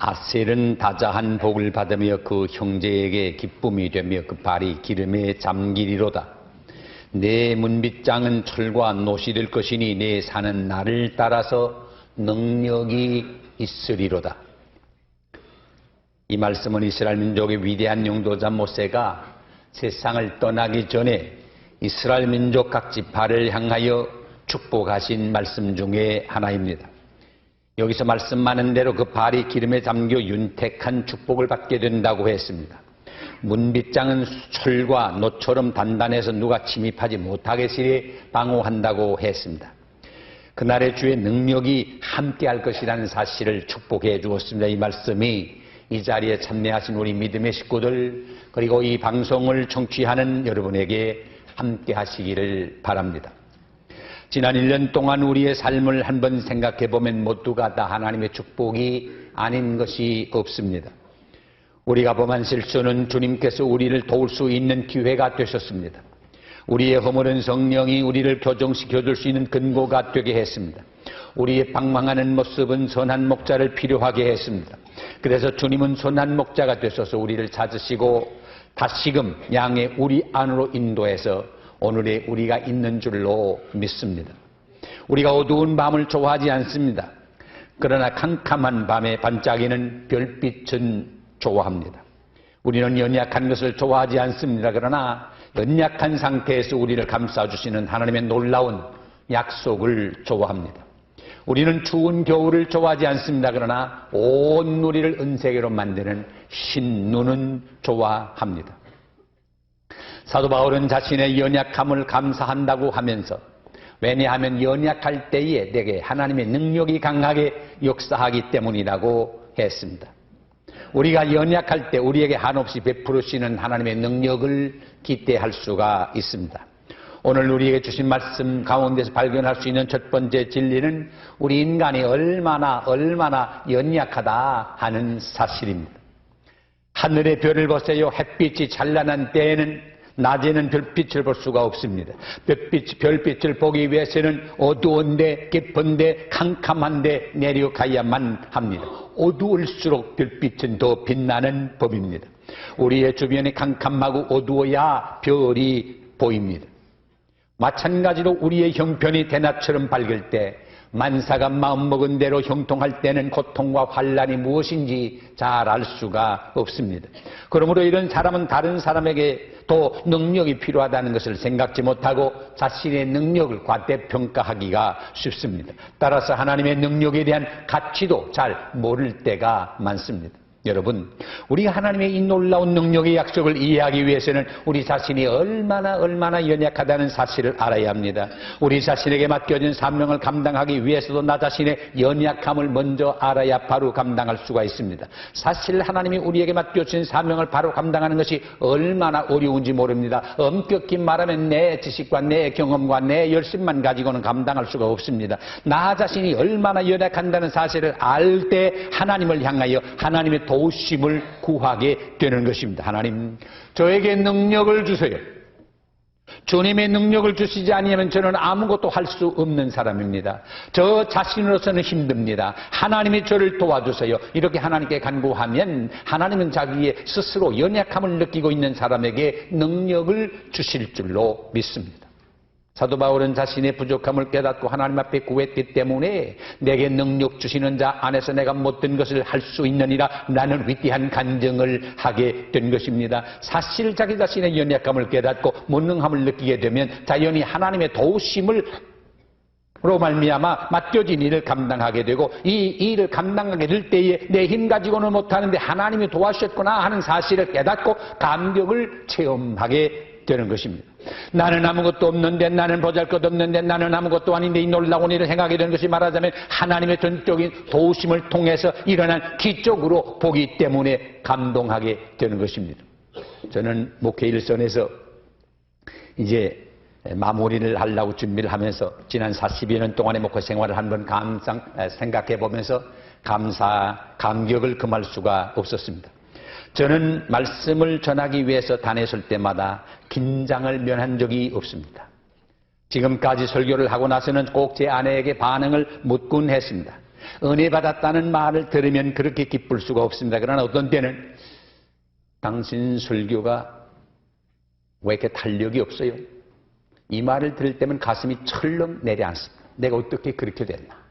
아셀은 다자한 복을 받으며 그 형제에게 기쁨이 되며 그 발이 기름에 잠기리로다. 내 문빗장은 철과 노시 될 것이니 내 산은 나를 따라서 능력이 있으리로다. 이 말씀은 이스라엘 민족의 위대한 용도자 모세가 세상을 떠나기 전에 이스라엘 민족 각 지파를 향하여 축복하신 말씀 중에 하나입니다. 여기서 말씀하는 대로 그 발이 기름에 잠겨 윤택한 축복을 받게 된다고 했습니다. 문빗장은 철과 노처럼 단단해서 누가 침입하지 못하게 방어한다고 했습니다. 그날의 주의 능력이 함께할 것이라는 사실을 축복해 주었습니다. 이 말씀이 이 자리에 참여하신 우리 믿음의 식구들, 그리고 이 방송을 청취하는 여러분에게 함께 하시기를 바랍니다. 지난 1년 동안 우리의 삶을 한번 생각해 보면 모두가 다 하나님의 축복이 아닌 것이 없습니다. 우리가 범한 실수는 주님께서 우리를 도울 수 있는 기회가 되셨습니다. 우리의 허물은 성령이 우리를 교정시켜 줄 수 있는 근거가 되게 했습니다. 우리의 방황하는 모습은 선한 목자를 필요하게 했습니다. 그래서 주님은 선한 목자가 되셔서 우리를 찾으시고 다시금 양의 우리 안으로 인도해서 오늘의 우리가 있는 줄로 믿습니다. 우리가 어두운 밤을 좋아하지 않습니다. 그러나 캄캄한 밤에 반짝이는 별빛은 좋아합니다. 우리는 연약한 것을 좋아하지 않습니다. 그러나 연약한 상태에서 우리를 감싸주시는 하나님의 놀라운 약속을 좋아합니다. 우리는 추운 겨울을 좋아하지 않습니다. 그러나 온 누리를 은색으로 만드는 신눈은 좋아합니다. 사도 바울은 자신의 연약함을 감사한다고 하면서, 왜냐하면 연약할 때에 내게 하나님의 능력이 강하게 역사하기 때문이라고 했습니다. 우리가 연약할 때 우리에게 한없이 베푸시는 하나님의 능력을 기대할 수가 있습니다. 오늘 우리에게 주신 말씀 가운데서 발견할 수 있는 첫 번째 진리는 우리 인간이 얼마나 연약하다 하는 사실입니다. 하늘의 별을 보세요. 햇빛이 찬란한 때에는 낮에는 별빛을 볼 수가 없습니다. 별빛을 보기 위해서는 어두운데 깊은데 캄캄한데 내려가야만 합니다. 어두울수록 별빛은 더 빛나는 법입니다. 우리의 주변이 캄캄하고 어두워야 별이 보입니다. 마찬가지로 우리의 형편이 대낮처럼 밝을 때, 만사가 마음먹은 대로 형통할 때는 고통과 환난이 무엇인지 잘 알 수가 없습니다. 그러므로 이런 사람은 다른 사람에게 또 능력이 필요하다는 것을 생각지 못하고 자신의 능력을 과대평가하기가 쉽습니다. 따라서 하나님의 능력에 대한 가치도 잘 모를 때가 많습니다. 여러분, 우리가 하나님의 이 놀라운 능력의 약속을 이해하기 위해서는 우리 자신이 얼마나 연약하다는 사실을 알아야 합니다. 우리 자신에게 맡겨진 사명을 감당하기 위해서도 나 자신의 연약함을 먼저 알아야 바로 감당할 수가 있습니다. 사실 하나님이 우리에게 맡겨진 사명을 바로 감당하는 것이 얼마나 어려운지 모릅니다. 엄격히 말하면 내 지식과 내 경험과 내 열심만 가지고는 감당할 수가 없습니다. 나 자신이 얼마나 연약한다는 사실을 알 때 하나님을 향하여 하나님의 도우심을 구하게 되는 것입니다. 하나님, 저에게 능력을 주세요. 주님의 능력을 주시지 아니하면 저는 아무것도 할 수 없는 사람입니다. 저 자신으로서는 힘듭니다. 하나님이 저를 도와주세요. 이렇게 하나님께 간구하면 하나님은 자기의 스스로 연약함을 느끼고 있는 사람에게 능력을 주실 줄로 믿습니다. 사도 바울은 자신의 부족함을 깨닫고 하나님 앞에 구했기 때문에 내게 능력 주시는 자 안에서 내가 못된 것을 할 수 있느니라 라는 위대한 간증을 하게 된 것입니다. 사실 자기 자신의 연약함을 깨닫고 무능함을 느끼게 되면 자연히 하나님의 도우심을 로 말미암아 맡겨진 일을 감당하게 되고, 이 일을 감당하게 될 때에 내 힘 가지고는 못하는데 하나님이 도와주셨구나 하는 사실을 깨닫고 감격을 체험하게 되는 것입니다. 나는 아무것도 없는데, 나는 보잘것없는데, 나는 아무것도 아닌데 이 놀라운 일을 행하게 되는 것이 말하자면 하나님의 전적인 도우심을 통해서 일어난 기적으로 보기 때문에 감동하게 되는 것입니다. 저는 목회 일선에서 이제 마무리를 하려고 준비를 하면서 지난 40여 년 동안의 목회 생활을 한번 생각해 보면서 감격을 금할 수가 없었습니다. 저는 말씀을 전하기 위해서 다녔을 때마다 긴장을 면한 적이 없습니다. 지금까지 설교를 하고 나서는 꼭 제 아내에게 반응을 묻곤 했습니다. 은혜 받았다는 말을 들으면 그렇게 기쁠 수가 없습니다. 그러나 어떤 때는 당신 설교가 왜 이렇게 탄력이 없어요? 이 말을 들을 때면 가슴이 철렁 내려앉습니다. 내가 어떻게 그렇게 됐나?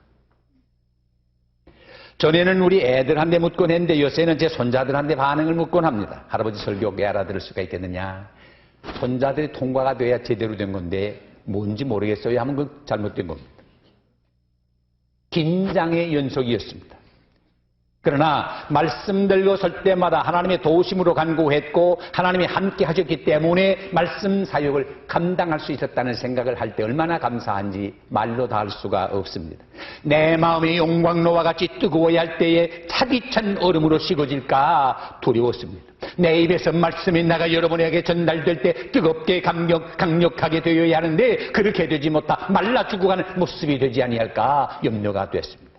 전에는 우리 애들한테 묻곤 했는데 요새는 제 손자들한테 반응을 묻곤 합니다. 할아버지 설교 왜 알아들을 수가 있겠느냐? 손자들이 통과가 돼야 제대로 된 건데 뭔지 모르겠어요 하면 그 잘못된 겁니다. 긴장의 연속이었습니다. 그러나 말씀 들고 설 때마다 하나님의 도우심으로 간구했고 하나님이 함께 하셨기 때문에 말씀 사역을 감당할 수 있었다는 생각을 할 때 얼마나 감사한지 말로 다 할 수가 없습니다. 내 마음이 용광로와 같이 뜨거워야 할 때에 차디찬 얼음으로 식어질까 두려웠습니다. 내 입에서 말씀이 나가 여러분에게 전달될 때 뜨겁게 강력하게 되어야 하는데 그렇게 되지 못하 말라 죽어가는 모습이 되지 아니할까 염려가 됐습니다.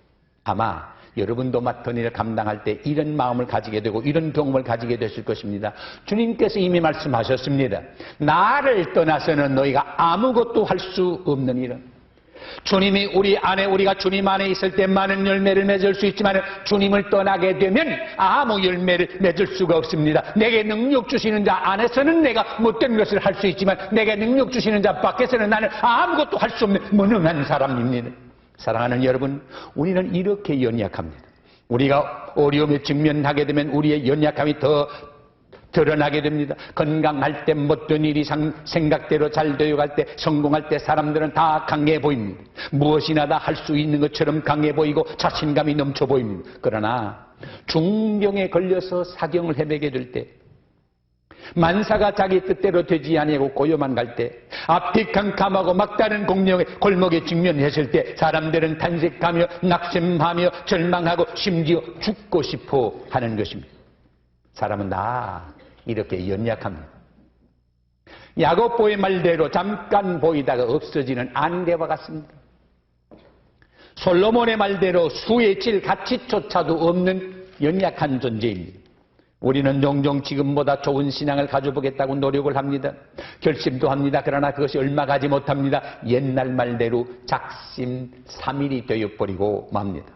아마 여러분도 맡은 일을 감당할 때 이런 마음을 가지게 되고 이런 경험을 가지게 되실 것입니다. 주님께서 이미 말씀하셨습니다. 나를 떠나서는 너희가 아무것도 할 수 없는 일은 주님이 우리가 주님 안에 있을 때 많은 열매를 맺을 수 있지만 주님을 떠나게 되면 아무 열매를 맺을 수가 없습니다. 내게 능력 주시는 자 안에서는 내가 못된 것을 할 수 있지만 내게 능력 주시는 자 밖에서는 나는 아무것도 할 수 없는 무능한 사람입니다. 사랑하는 여러분, 우리는 이렇게 연약합니다. 우리가 어려움에 직면하게 되면 우리의 연약함이 더 드러나게 됩니다. 건강할 때 못된 일이 생각대로 잘 되어갈 때 성공할 때 사람들은 다 강해 보입니다. 무엇이나 다 할 수 있는 것처럼 강해 보이고 자신감이 넘쳐 보입니다. 그러나 중병에 걸려서 사경을 헤매게 될 때 만사가 자기 뜻대로 되지 아니하고 고요만 갈 때 앞이 캄캄하고 막다른 공룡의 골목에 직면했을 때 사람들은 탄식하며 낙심하며 절망하고 심지어 죽고 싶어 하는 것입니다. 사람은 다 이렇게 연약합니다. 야고보의 말대로 잠깐 보이다가 없어지는 안개와 같습니다. 솔로몬의 말대로 수의 질 가치조차도 없는 연약한 존재입니다. 우리는 종종 지금보다 좋은 신앙을 가져보겠다고 노력을 합니다. 결심도 합니다. 그러나 그것이 얼마 가지 못합니다. 옛날 말대로 작심삼일이 되어버리고 맙니다.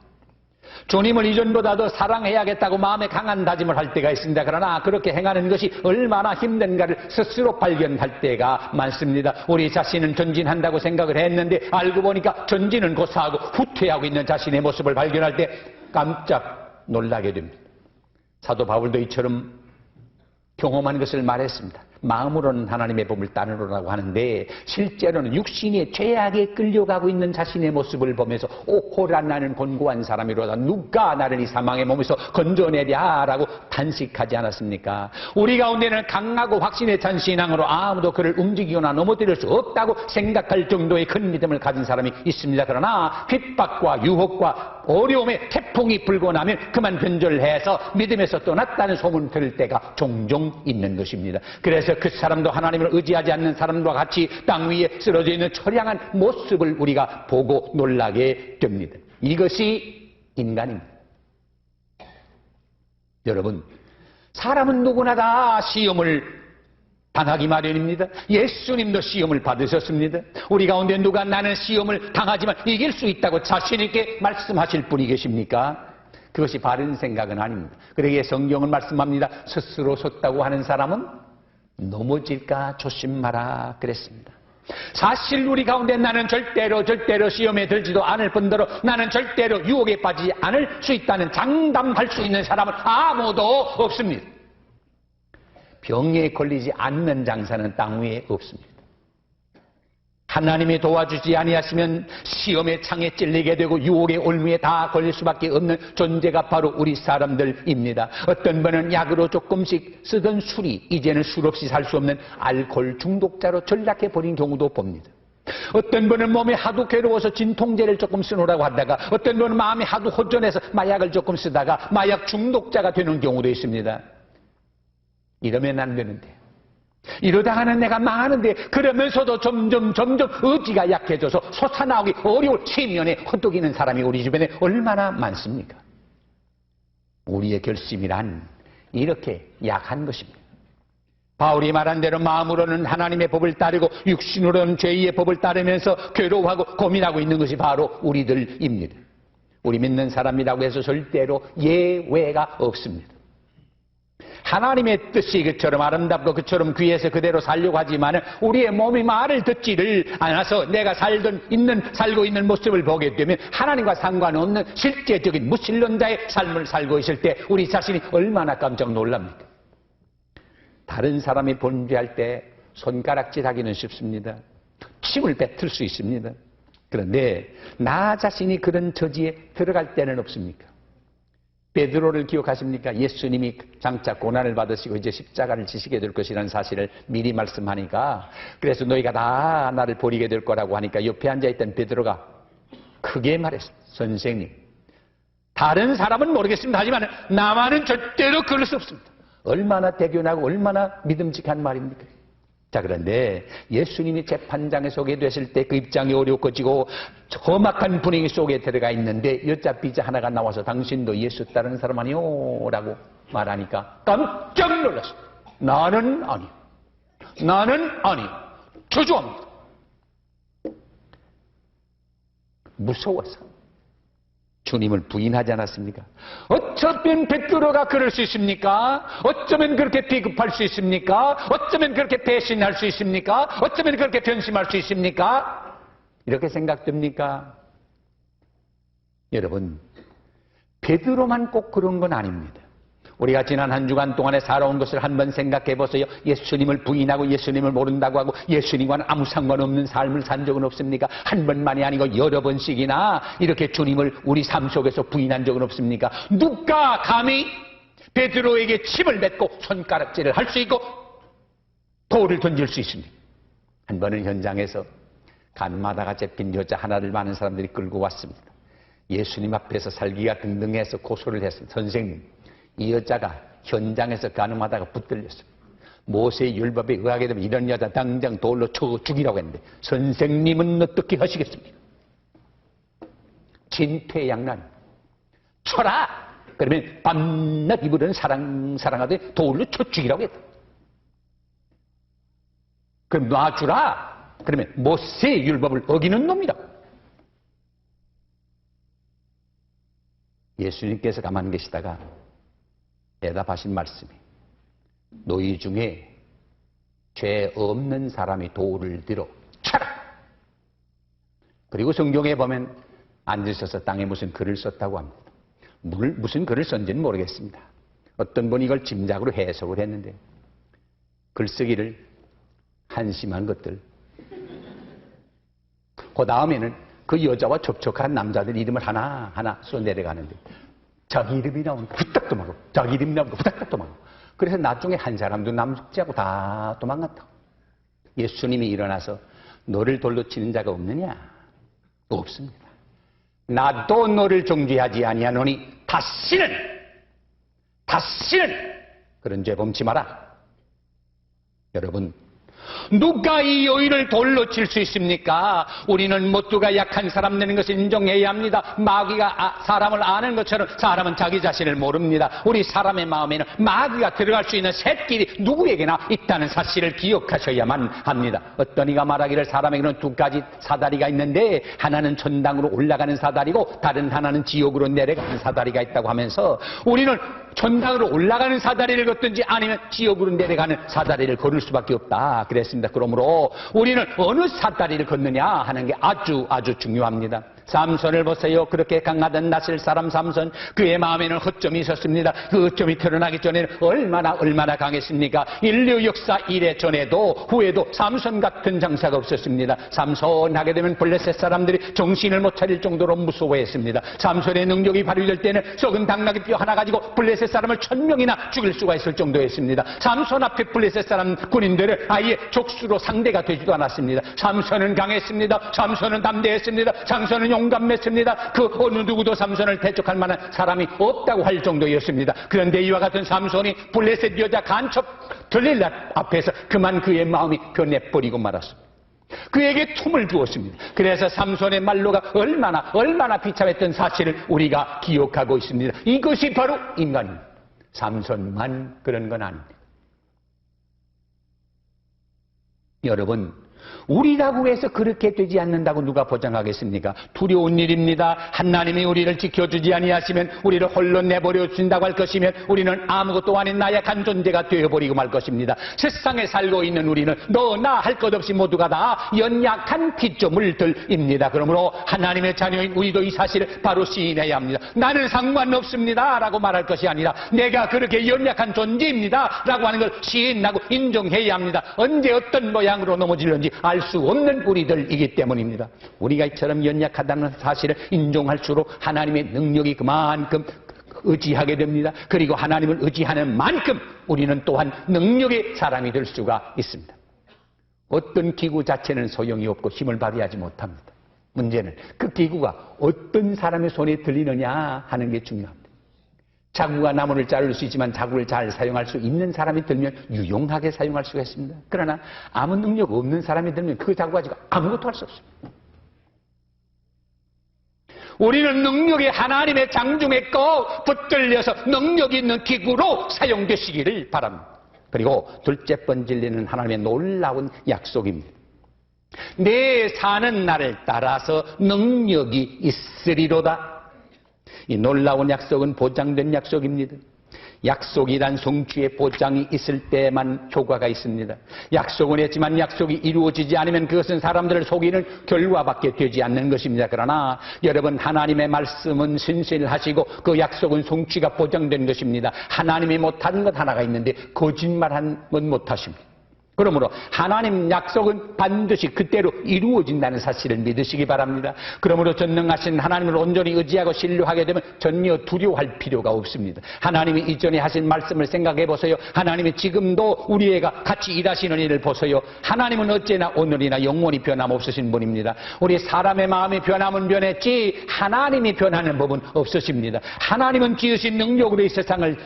주님을 이전보다 더 사랑해야겠다고 마음에 강한 다짐을 할 때가 있습니다. 그러나 그렇게 행하는 것이 얼마나 힘든가를 스스로 발견할 때가 많습니다. 우리 자신은 전진한다고 생각을 했는데 알고 보니까 전진은 고사하고 후퇴하고 있는 자신의 모습을 발견할 때 깜짝 놀라게 됩니다. 사도 바울도 이처럼 경험한 것을 말했습니다. 마음으로는 하나님의 법을 따르라고 하는데 실제로는 육신의 죄악에 끌려가고 있는 자신의 모습을 보면서 오호라 나는 곤고한 사람이로다 누가 나를 이 사망의 몸에서 건져내랴라고 탄식하지 않았습니까? 우리 가운데는 강하고 확신에 찬 신앙으로 아무도 그를 움직이거나 넘어뜨릴 수 없다고 생각할 정도의 큰 믿음을 가진 사람이 있습니다. 그러나 핍박과 유혹과 어려움에 태풍이 불고 나면 그만 변절해서 믿음에서 떠났다는 소문 들을 때가 종종 있는 것입니다. 그래서 그 사람도 하나님을 의지하지 않는 사람과 같이 땅 위에 쓰러져 있는 처량한 모습을 우리가 보고 놀라게 됩니다. 이것이 인간입니다. 여러분, 사람은 누구나 다 시험을 당하기 마련입니다. 예수님도 시험을 받으셨습니다. 우리 가운데 누가 나는 시험을 당하지만 이길 수 있다고 자신 있게 말씀하실 분이 계십니까? 그것이 바른 생각은 아닙니다. 그러기에 성경은 말씀합니다. 스스로 섰다고 하는 사람은 넘어질까 조심하라 그랬습니다. 사실 우리 가운데 나는 절대로 시험에 들지도 않을 뿐더러 나는 절대로 유혹에 빠지지 않을 수 있다는 장담할 수 있는 사람은 아무도 없습니다. 병에 걸리지 않는 장사는 땅 위에 없습니다. 하나님이 도와주지 아니하시면 시험의 창에 찔리게 되고 유혹의 올무에 다 걸릴 수밖에 없는 존재가 바로 우리 사람들입니다. 어떤 분은 약으로 조금씩 쓰던 술이 이제는 술 없이 살 수 없는 알코올 중독자로 전락해버린 경우도 봅니다. 어떤 분은 몸이 하도 괴로워서 진통제를 조금 쓰노라고 하다가 어떤 분은 마음이 하도 허전해서 마약을 조금 쓰다가 마약 중독자가 되는 경우도 있습니다. 이러면 안 되는데 이러다가는 내가 망하는데 그러면서도 점점 의지가 약해져서 솟아나오기 어려울 체면에 헛똑이는 사람이 우리 주변에 얼마나 많습니까? 우리의 결심이란 이렇게 약한 것입니다. 바울이 말한 대로 마음으로는 하나님의 법을 따르고 육신으로는 죄의 법을 따르면서 괴로워하고 고민하고 있는 것이 바로 우리들입니다. 우리 믿는 사람이라고 해서 절대로 예외가 없습니다. 하나님의 뜻이 그처럼 아름답고 그처럼 귀해서 그대로 살려고 하지만 우리의 몸이 말을 듣지를 않아서 내가 살고 있는 모습을 보게 되면 하나님과 상관없는 실제적인 무신론자의 삶을 살고 있을 때 우리 자신이 얼마나 깜짝 놀랍니까? 다른 사람이 범죄할 때 손가락질하기는 쉽습니다. 침을 뱉을 수 있습니다. 그런데 나 자신이 그런 처지에 들어갈 때는 없습니까? 베드로를 기억하십니까? 예수님이 장차 고난을 받으시고 이제 십자가를 지시게 될 것이라는 사실을 미리 말씀하니까, 그래서 너희가 다 나를 버리게 될 거라고 하니까 옆에 앉아있던 베드로가 크게 말했습니다. 선생님, 다른 사람은 모르겠습니다. 하지만 나만은 절대로 그럴 수 없습니다. 얼마나 대견하고 얼마나 믿음직한 말입니까? 자, 그런데 예수님이 재판장에 서게 됐을 때 그 입장이 어려워지고 험악한 분위기 속에 들어가 있는데 여자 비자 하나가 나와서 당신도 예수 따르는 사람 아니오? 라고 말하니까 깜짝 놀랐어요. 나는 아니요. 나는 아니요. 저주합니다. 무서워서 주님을 부인하지 않았습니까? 어쩌면 베드로가 그럴 수 있습니까? 어쩌면 그렇게 비급할 수 있습니까? 어쩌면 그렇게 배신할 수 있습니까? 어쩌면 그렇게 변심할 수 있습니까? 이렇게 생각됩니까? 여러분, 베드로만 꼭 그런 건 아닙니다. 우리가 지난 한 주간 동안에 살아온 것을 한번 생각해 보세요. 예수님을 부인하고 예수님을 모른다고 하고 예수님과는 아무 상관없는 삶을 산 적은 없습니까? 한 번만이 아니고 여러 번씩이나 이렇게 주님을 우리 삶 속에서 부인한 적은 없습니까? 누가 감히 베드로에게 침을 뱉고 손가락질을 할 수 있고 돌을 던질 수 있습니까? 한 번은 현장에서 간마다가 잡힌 여자 하나를 많은 사람들이 끌고 왔습니다. 예수님 앞에서 살기가 등등해서 고소를 했습니다. 선생님, 이 여자가 현장에서 가늠하다가 붙들렸습니다. 모세의 율법에 의하게 되면 이런 여자 당장 돌로 쳐 죽이라고 했는데 선생님은 어떻게 하시겠습니까? 진퇴양난. 쳐라! 그러면 밤낮 이불은 사랑하되 돌로 쳐 죽이라고 했다. 그럼 놔주라! 그러면 모세의 율법을 어기는 놈이라고. 예수님께서 가만히 계시다가 대답하신 말씀이 너희 중에 죄 없는 사람이 돌을 들어 쳐라. 그리고 성경에 보면 앉으셔서 땅에 무슨 글을 썼다고 합니다. 무슨 글을 썼는지는 모르겠습니다. 어떤 분이 이걸 짐작으로 해석을 했는데 글쓰기를 한심한 것들. 그 다음에는 그 여자와 접촉한 남자들 이름을 하나하나 써 내려가는데 자기 이름이 나오니까 후딱 도망가고 자기 이름이 나오니까 후딱 도망가고 그래서 나중에 한 사람도 남숙지하고 다 도망갔다고. 예수님이 일어나서 너를 돌로 치는 자가 없느냐? 없습니다. 나도 너를 정죄하지 아니하노니 다시는 그런 죄 범치 마라. 여러분, 누가 이 여인을 돌로 칠 수 있습니까? 우리는 모두가 약한 사람 되는 것을 인정해야 합니다. 마귀가 사람을 아는 것처럼 사람은 자기 자신을 모릅니다. 우리 사람의 마음에는 마귀가 들어갈 수 있는 샛길이 누구에게나 있다는 사실을 기억하셔야만 합니다. 어떤 이가 말하기를 사람에게는 두 가지 사다리가 있는데 하나는 천당으로 올라가는 사다리고 다른 하나는 지옥으로 내려가는 사다리가 있다고 하면서 우리는 천당으로 올라가는 사다리를 걷든지 아니면 지옥으로 내려가는 사다리를 걸을 수밖에 없다 그랬습니다. 그러므로 우리는 어느 사다리를 걷느냐 하는 게 아주 중요합니다. 삼손을 보세요. 그렇게 강하던 나실 사람 삼손, 그의 마음에는 허점이 있었습니다. 그 허점이 드러나기 전에는 얼마나 강했습니까? 인류 역사 이래전에도 후에도 삼손 같은 장사가 없었습니다. 삼손 하게 되면 블레셋 사람들이 정신을 못 차릴 정도로 무서워했습니다. 삼손의 능력이 발휘될 때는 썩은 당나귀 뼈 하나 가지고 블레셋 사람을 1000명이나 죽일 수가 있을 정도였습니다. 삼손 앞에 블레셋 사람 군인들을 아예 족수로 상대가 되지도 않았습니다. 삼손은 강했습니다. 삼손은 담대했습니다. 삼손은 용감했습니다. 그 어느 누구도 삼손을 대적할 만한 사람이 없다고 할 정도였습니다. 그런데 이와 같은 삼손이 블레셋 여자 간첩 들릴라 앞에서 그만 그의 마음이 변해버리고 말았습니다. 그에게 틈을 주었습니다. 그래서 삼손의 말로가 얼마나 비참했던 사실을 우리가 기억하고 있습니다. 이것이 바로 인간입니다. 삼손만 그런 건 아닙니다. 여러분, 우리라고 해서 그렇게 되지 않는다고 누가 보장하겠습니까? 두려운 일입니다. 하나님이 우리를 지켜주지 아니하시면 우리를 홀로 내버려 주신다고 할 것이면 우리는 아무것도 아닌 나약한 존재가 되어버리고 말 것입니다. 세상에 살고 있는 우리는 너나 할 것 없이 모두가 다 연약한 피조물들입니다. 그러므로 하나님의 자녀인 우리도 이 사실을 바로 시인해야 합니다. 나는 상관없습니다 라고 말할 것이 아니라 내가 그렇게 연약한 존재입니다 라고 하는 걸 시인하고 인정해야 합니다. 언제 어떤 모양으로 넘어질는지 알 수 없는 우리들이기 때문입니다. 우리가 이처럼 연약하다는 사실을 인정할수록 하나님의 능력이 그만큼 의지하게 됩니다. 그리고 하나님을 의지하는 만큼 우리는 또한 능력의 사람이 될 수가 있습니다. 어떤 기구 자체는 소용이 없고 힘을 발휘하지 못합니다. 문제는 그 기구가 어떤 사람의 손에 들리느냐 하는 게 중요합니다. 자구가 나무를 자를 수 있지만 자구를 잘 사용할 수 있는 사람이 들면 유용하게 사용할 수가 있습니다. 그러나 아무 능력 없는 사람이 들면 그 자구 가지고 아무것도 할 수 없습니다. 우리는 능력이 하나님의 장중에 꼭 붙들려서 능력 있는 기구로 사용되시기를 바랍니다. 그리고 둘째 번째는 하나님의 놀라운 약속입니다. 내 사는 날을 따라서 능력이 있으리로다. 이 놀라운 약속은 보장된 약속입니다. 약속이란 성취의 보장이 있을 때만 효과가 있습니다. 약속은 했지만 약속이 이루어지지 않으면 그것은 사람들을 속이는 결과밖에 되지 않는 것입니다. 그러나 여러분, 하나님의 말씀은 신실하시고 그 약속은 성취가 보장된 것입니다. 하나님이 못하는 것 하나가 있는데 거짓말한 건 못하십니다. 그러므로 하나님 약속은 반드시 그때로 이루어진다는 사실을 믿으시기 바랍니다. 그러므로 전능하신 하나님을 온전히 의지하고 신뢰하게 되면 전혀 두려워할 필요가 없습니다. 하나님이 이전에 하신 말씀을 생각해 보세요. 하나님이 지금도 우리가 같이 일하시는 일을 보세요. 하나님은 어째나 오늘이나 영원히 변함없으신 분입니다. 우리 사람의 마음이 변하면 변했지 하나님이 변하는 법은 없으십니다. 하나님은 지으신 능력으로 이 세상을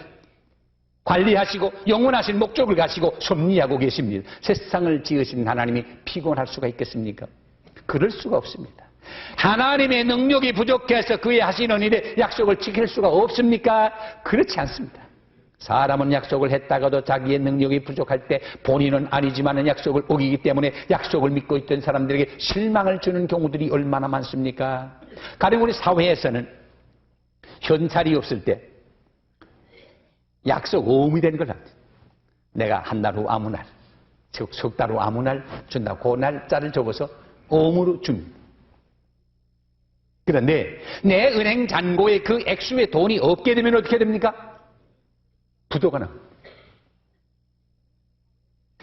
관리하시고 영원하신 목적을 가시고 섭리하고 계십니다. 세상을 지으신 하나님이 피곤할 수가 있겠습니까? 그럴 수가 없습니다. 하나님의 능력이 부족해서 그의 하시는 일에 약속을 지킬 수가 없습니까? 그렇지 않습니다. 사람은 약속을 했다가도 자기의 능력이 부족할 때 본인은 아니지만 약속을 어기기 때문에 약속을 믿고 있던 사람들에게 실망을 주는 경우들이 얼마나 많습니까? 가령 우리 사회에서는 현찰이 없을 때 약속 오음이 되는 걸 합니다. 내가 한 달 후 아무 날, 석 달 후 아무 날 준다. 그 날짜를 적어서 오음으로 줍니다. 그런데 내 은행 잔고에 그 액수의 돈이 없게 되면 어떻게 됩니까? 부도가 납니다.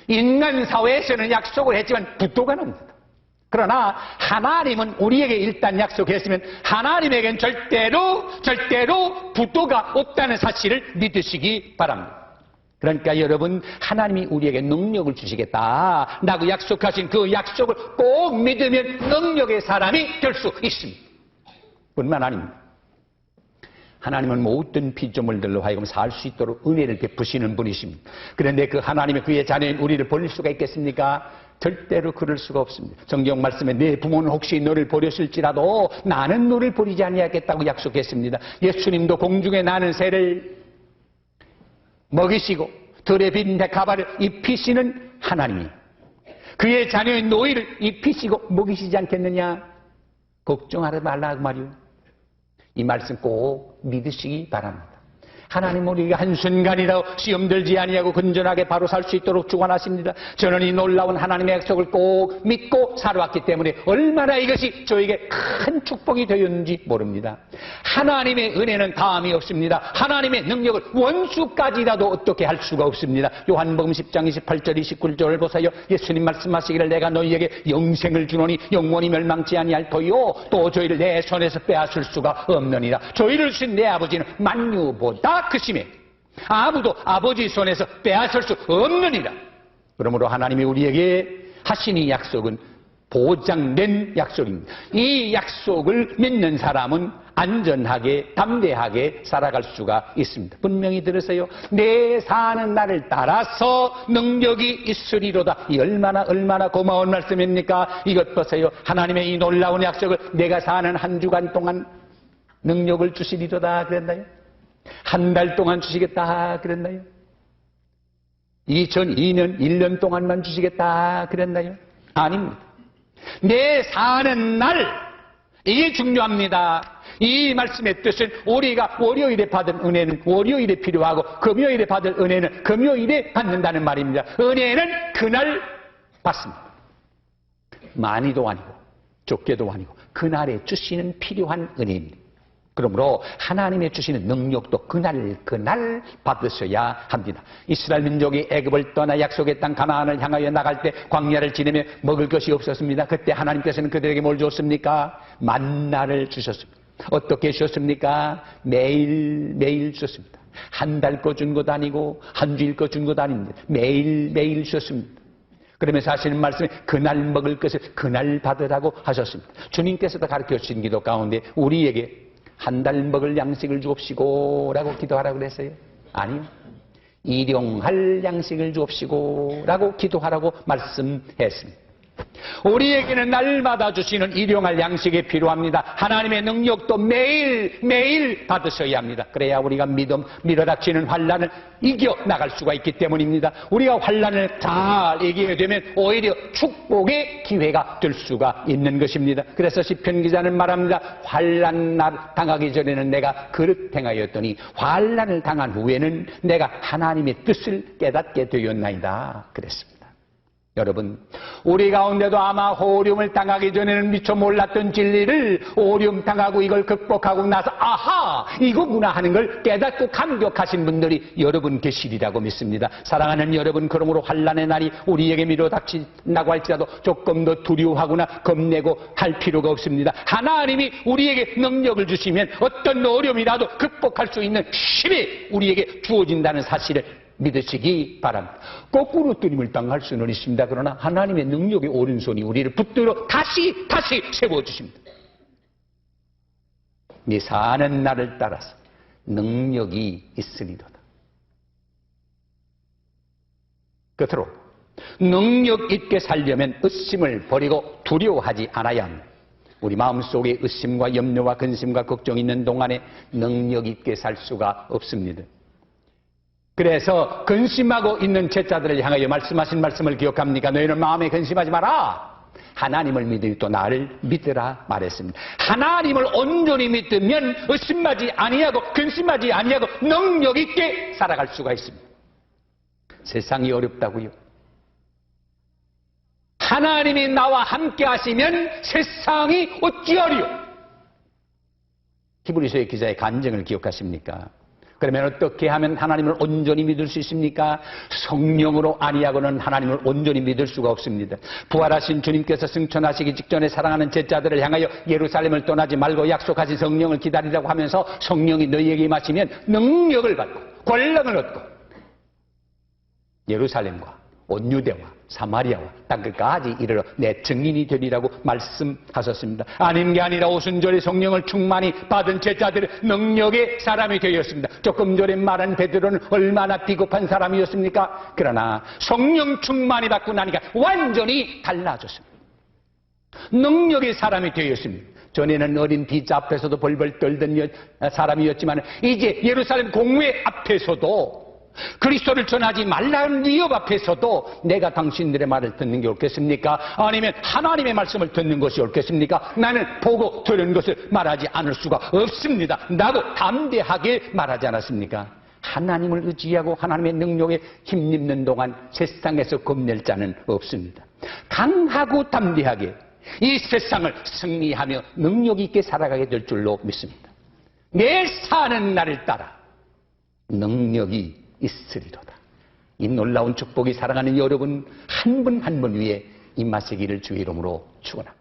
인간 사회에서는 약속을 했지만 부도가 납니다. 그러나 하나님은 우리에게 일단 약속했으면 하나님에겐 절대로 부도가 없다는 사실을 믿으시기 바랍니다. 그러니까 여러분, 하나님이 우리에게 능력을 주시겠다 라고 약속하신 그 약속을 꼭 믿으면 능력의 사람이 될 수 있습니다. 뿐만 아닙니다. 하나님은 모든 피조물들로 하여금 살 수 있도록 은혜를 베푸시는 분이십니다. 그런데 그 하나님의 그의 자녀인 우리를 버릴 수가 있겠습니까? 절대로 그럴 수가 없습니다. 성경 말씀에 내 부모는 혹시 너를 버렸을지라도 나는 너를 버리지 아니하겠다고 약속했습니다. 예수님도 공중에 나는 새를 먹이시고 들에 빈 백합화를 입히시는 하나님이 그의 자녀인 너희를 입히시고 먹이시지 않겠느냐? 걱정하지 말라고 말이요. 이 말씀 꼭 믿으시기 바랍니다. 하나님 우리가 한순간이라도 시험 들지 아니하고 건전하게 바로 살 수 있도록 주관하십니다. 저는 이 놀라운 하나님의 약속을 꼭 믿고 살아왔기 때문에 얼마나 이것이 저에게 큰 축복이 되었는지 모릅니다. 하나님의 은혜는 다함이 없습니다. 하나님의 능력을 원수까지라도 어떻게 할 수가 없습니다. 요한복음 10장 28절 29절을 보세요. 예수님 말씀하시기를 내가 너희에게 영생을 주노니 영원히 멸망치 아니할 터이요 또 저희를 내 손에서 빼앗을 수가 없느니라. 저희를 주신 내 아버지는 만유보다 크심에 아무도 아버지 손에서 빼앗을 수 없느니라. 그러므로 하나님이 우리에게 하신 이 약속은 보장된 약속입니다. 이 약속을 믿는 사람은 안전하게 담대하게 살아갈 수가 있습니다. 분명히 들으세요. 내 사는 날을 따라서 능력이 있으리로다. 이 얼마나 고마운 말씀입니까? 이것 보세요. 하나님의 이 놀라운 약속을 내가 사는 한 주간 동안 능력을 주시리로다 그랬나요? 한 달 동안 주시겠다 그랬나요? 2002년 1년 동안만 주시겠다 그랬나요? 아닙니다. 내 사는 날, 이게 중요합니다. 이 말씀의 뜻은 우리가 월요일에 받은 은혜는 월요일에 필요하고 금요일에 받을 은혜는 금요일에 받는다는 말입니다. 은혜는 그날 받습니다. 많이도 아니고 적게도 아니고 그날에 주시는 필요한 은혜입니다. 그러므로 하나님의 주시는 능력도 그날 받으셔야 합니다. 이스라엘 민족이 애굽을 떠나 약속의 땅 가나안을 향하여 나갈 때 광야를 지내며 먹을 것이 없었습니다. 그때 하나님께서는 그들에게 뭘 줬습니까? 만나를 주셨습니다. 어떻게 주셨습니까? 매일 주셨습니다. 한 달 거 준 것도 아니고 한 주일 거 준 것도 아닙니다. 매일 주셨습니다. 그러면서 하시는 말씀에 그날 먹을 것을 그날 받으라고 하셨습니다. 주님께서도 가르쳐 주신 기도 가운데 우리에게 한 달 먹을 양식을 주옵시고 라고 기도하라고 그랬어요? 아니요. 일용할 양식을 주옵시고 라고 기도하라고 말씀했습니다. 우리에게는 날마다 주시는 일용할 양식이 필요합니다. 하나님의 능력도 매일 받으셔야 합니다. 그래야 우리가 밀어닥치는 환난을 이겨나갈 수가 있기 때문입니다. 우리가 환난을 잘 이기게 되면 오히려 축복의 기회가 될 수가 있는 것입니다. 그래서 시편 기자는 말합니다. 환난 당하기 전에는 내가 그릇 행하였더니 환난을 당한 후에는 내가 하나님의 뜻을 깨닫게 되었나이다 그랬습니다. 여러분, 우리 가운데도 아마 호렴을 당하기 전에는 미처 몰랐던 진리를 호렴 당하고 이걸 극복하고 나서 아하! 이거구나 하는 걸 깨닫고 감격하신 분들이 여러분 계시리라고 믿습니다. 사랑하는 여러분, 그러므로 환난의 날이 우리에게 밀어닥친다고 할지라도 조금 더 두려워하거나 겁내고 할 필요가 없습니다. 하나님이 우리에게 능력을 주시면 어떤 어려움이라도 극복할 수 있는 힘이 우리에게 주어진다는 사실을 믿으시기 바랍니다. 거꾸로 뜨림을 당할 수는 있습니다. 그러나 하나님의 능력의 오른손이 우리를 붙들어 다시 세워주십니다. 네 사는 날을 따라서 능력이 있으리로다. 끝으로 능력 있게 살려면 의심을 버리고 두려워하지 않아야 합니다. 우리 마음속에 의심과 염려와 근심과 걱정이 있는 동안에 능력 있게 살 수가 없습니다. 그래서 근심하고 있는 제자들을 향하여 말씀하신 말씀을 기억합니까? 너희는 마음에 근심하지 마라. 하나님을 믿으니 또 나를 믿으라 말했습니다. 하나님을 온전히 믿으면 의심하지 아니하고 근심하지 아니하고 능력 있게 살아갈 수가 있습니다. 세상이 어렵다고요? 하나님이 나와 함께 하시면 세상이 어찌하리요? 히브리서의 기자의 간증을 기억하십니까? 그러면 어떻게 하면 하나님을 온전히 믿을 수 있습니까? 성령으로 아니하고는 하나님을 온전히 믿을 수가 없습니다. 부활하신 주님께서 승천하시기 직전에 사랑하는 제자들을 향하여 예루살렘을 떠나지 말고 약속하신 성령을 기다리라고 하면서 성령이 너희에게 임하시면 능력을 받고 권능을 얻고 예루살렘과 온 유대와 사마리아와 땅끝까지 이르러 내 증인이 되리라고 말씀하셨습니다. 아닌 게 아니라 오순절에 성령을 충만히 받은 제자들의 능력의 사람이 되었습니다. 조금 전에 말한 베드로는 얼마나 비겁한 사람이었습니까? 그러나 성령 충만히 받고 나니까 완전히 달라졌습니다. 능력의 사람이 되었습니다. 전에는 어린 비자 앞에서도 벌벌 떨던 사람이었지만 이제 예루살렘 공회 앞에서도 그리스도를 전하지 말라는 위협 앞에서도 내가 당신들의 말을 듣는 게 옳겠습니까? 아니면 하나님의 말씀을 듣는 것이 옳겠습니까? 나는 보고 들은 것을 말하지 않을 수가 없습니다. 나도 담대하게 말하지 않았습니까? 하나님을 의지하고 하나님의 능력에 힘입는 동안 세상에서 겁낼 자는 없습니다. 강하고 담대하게 이 세상을 승리하며 능력 있게 살아가게 될 줄로 믿습니다. 내 사는 날을 따라 능력이 있으리로다. 이 놀라운 축복이 사랑하는 여러분 한 분 한 분 위에 임하시기를 주의 이름으로 축원합니다.